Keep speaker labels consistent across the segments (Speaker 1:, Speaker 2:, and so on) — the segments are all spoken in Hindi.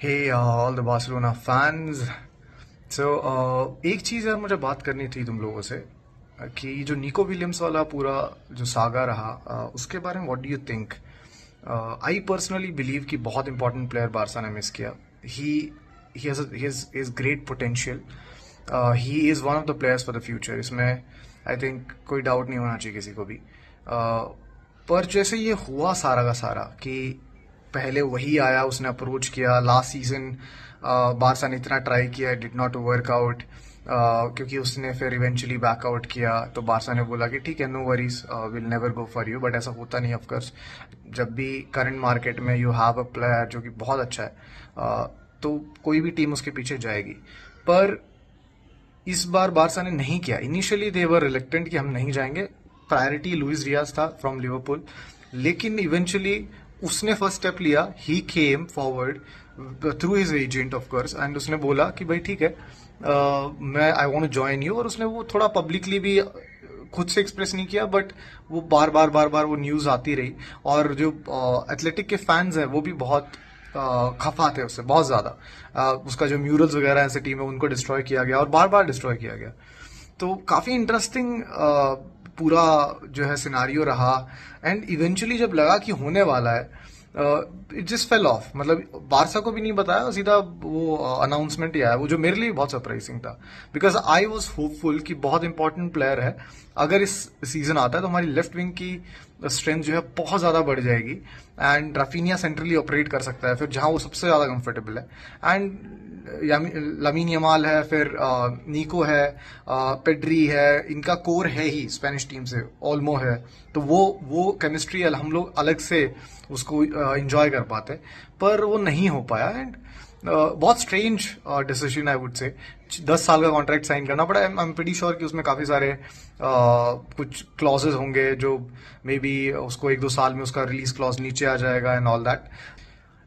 Speaker 1: Hey, all the Barcelona fans. एक चीज़ यार मुझे बात करनी थी तुम लोगों से कि जो निको विलियम्स वाला पूरा जो सागा रहा उसके बारे में what do you think? I personally believe कि बहुत इंपॉर्टेंट प्लेयर बारसा ने मिस किया. He has great potential. He is one of the players for the future. इसमें आई थिंक कोई डाउट नहीं होना चाहिए किसी को भी. पर जैसे ये हुआ सारा का सारा कि पहले वही आया, उसने अप्रोच किया. लास्ट सीजन बारसा ने इतना ट्राई किया, डिड नॉट वर्क आउट, क्योंकि उसने फिर इवेंचुअली बैकआउट किया. तो बारसा ने बोला कि ठीक है, no worries, will never go for you. But ऐसा होता नहीं. ऑफकोर्स जब भी करंट मार्केट में यू हैव अ प्लेयर जो कि बहुत अच्छा है, तो कोई भी टीम उसके पीछे जाएगी. पर इस बार बारसा ने नहीं किया. इनिशियली दे वर रिलेक्टेंट कि हम नहीं जाएंगे. प्रायोरिटी लुइस डियाज था फ्रॉम लिवरपूल, लेकिन इवेंचुअली उसने फर्स्ट स्टेप लिया. He came forward through his agent of course, and उसने बोला कि भाई ठीक है, मैं I want to join you. और उसने वो थोड़ा पब्लिकली भी खुद से एक्सप्रेस नहीं किया, बट वो बार बार वो न्यूज आती रही. और जो एथलेटिक के फैंस हैं वो भी बहुत खफा थे उससे, बहुत ज्यादा. उसका जो म्यूरल्स वगैरह ऐसे टीम है उनको डिस्ट्रॉय किया गया और बार बार डिस्ट्रॉय किया गया. तो काफी इंटरेस्टिंग पूरा जो है सिनारियो रहा. एंड इवेंचुअली जब लगा कि होने वाला है, इट जस्ट फेल ऑफ. मतलब बारसा को भी नहीं बताया, सीधा वो अनाउंसमेंट ही आया, वो जो मेरे लिए बहुत सरप्राइजिंग था. बिकॉज आई वॉज होपफुल कि बहुत इंपॉर्टेंट प्लेयर है, अगर इस सीजन आता है तो हमारी लेफ्ट विंग की स्ट्रेंथ जो है बहुत ज्यादा बढ़ जाएगी. एंड राफिनिया सेंट्रली ऑपरेट कर सकता है फिर जहां वो सबसे ज्यादा कंफर्टेबल है. एंड लमीन यमाल है, फिर नीको है, पेड्री है. इनका कोर है ही स्पेनिश टीम से. ओल्मो है. तो वो केमिस्ट्री हम लोग अलग से उसको एंजॉय कर पाते. पर वो नहीं हो पाया. एंड बहुत strange decision I would say 10 साल का कॉन्ट्रैक्ट साइन करना पड़ा. आई एम प्रीटी श्योर कि उसमें काफी सारे कुछ क्लॉजेज होंगे जो मे बी उसको 1-2 साल में उसका रिलीज क्लॉज नीचे आ जाएगा and all that.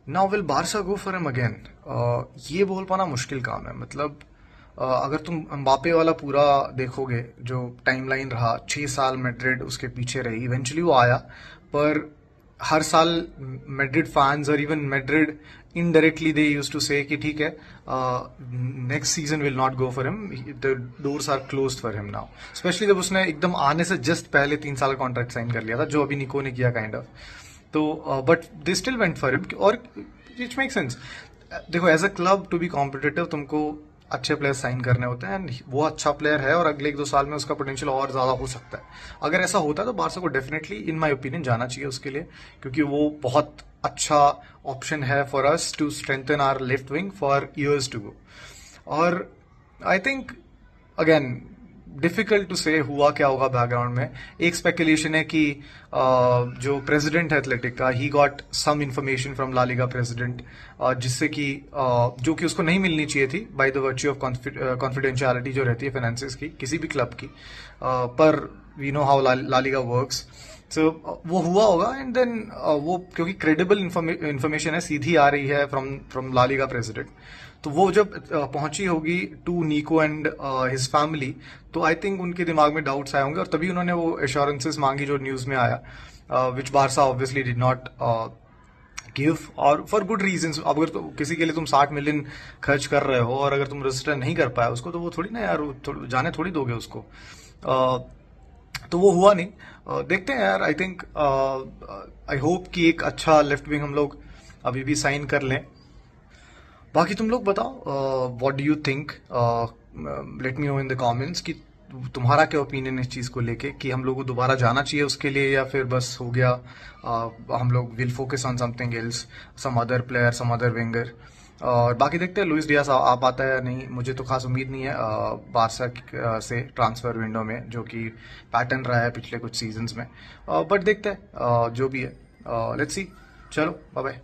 Speaker 1: Now will Barça go for him again? ये बोल पाना मुश्किल काम है. मतलब अगर तुम एम्बापे वाला पूरा देखोगे, जो टाइमलाइन रहा, 6 साल मैड्रिड उसके पीछे रही, इवेंचुअली वो आया. पर हर साल मैड्रिड फैंस और even Madrid indirectly they used to say कि ठीक है, next season will not go for him, the doors are closed for him now. Especially जब उसने एकदम आने से जस्ट पहले 3 साल का कॉन्ट्रैक्ट साइन कर लिया था, जो अभी निको ने किया काइंड ऑफ. तो but they still went for him. और इट मेक सेंस. देखो, as a club to be competitive तुमको अच्छे प्लेयर साइन करने होते हैं. एंड वो अच्छा प्लेयर है और अगले 1-2 साल में उसका पोटेंशियल और ज्यादा हो सकता है. अगर ऐसा होता है तो बारसा को डेफिनेटली इन माय ओपिनियन जाना चाहिए उसके लिए, क्योंकि वो बहुत अच्छा ऑप्शन है for us to strengthen our left wing for years to go. और I think again difficult to say हुआ क्या होगा बैकग्राउंड में. एक स्पेकुलेशन है कि जो प्रेसिडेंट है एथलेटिक का, he got some information from La Liga president, जिससे कि जो कि उसको नहीं मिलनी चाहिए थी by the virtue of confidentiality जो रहती है फाइनेंसेस की किसी भी क्लब की. पर we know how La Liga works. So वो हुआ होगा. एंड देन वो क्योंकि क्रेडिबल इंफॉर्मेशन है, सीधी आ रही है फ्रॉम ला लीगा प्रेसिडेंट, तो वो जब पहुंची होगी टू निको एंड हिज फैमिली, तो आई थिंक उनके दिमाग में डाउट्स आए होंगे और तभी उन्होंने वो एश्योरेंसेस मांगी जो न्यूज में आया, which Barca obviously did not give. और फॉर गुड रीजंस. अगर तो किसी के लिए तुम 60 मिलियन खर्च कर रहे हो और अगर तुम रजिस्टर नहीं कर पाए उसको, तो वो थोड़ी ना यार जाने थोड़ी दोगे उसको. तो वो हुआ नहीं. देखते हैं यार. आई थिंक आई होप कि एक अच्छा लेफ्ट विंग हम लोग अभी भी साइन कर लें. बाकी तुम लोग बताओ, what do you think? Let me know in the comments कि तुम्हारा क्या ओपिनियन इस चीज को लेके, कि हम लोग को दोबारा जाना चाहिए उसके लिए या फिर बस हो गया, हम लोग will focus on something else, some other player, some other winger. और बाकी देखते हैं लुइस डियाज आ पाता है या नहीं. मुझे तो खास उम्मीद नहीं है बारसा से ट्रांसफर विंडो में, जो कि पैटर्न रहा है पिछले कुछ सीजन्स में. बट देखते हैं जो भी है. Let's see. चलो, बाय बाय.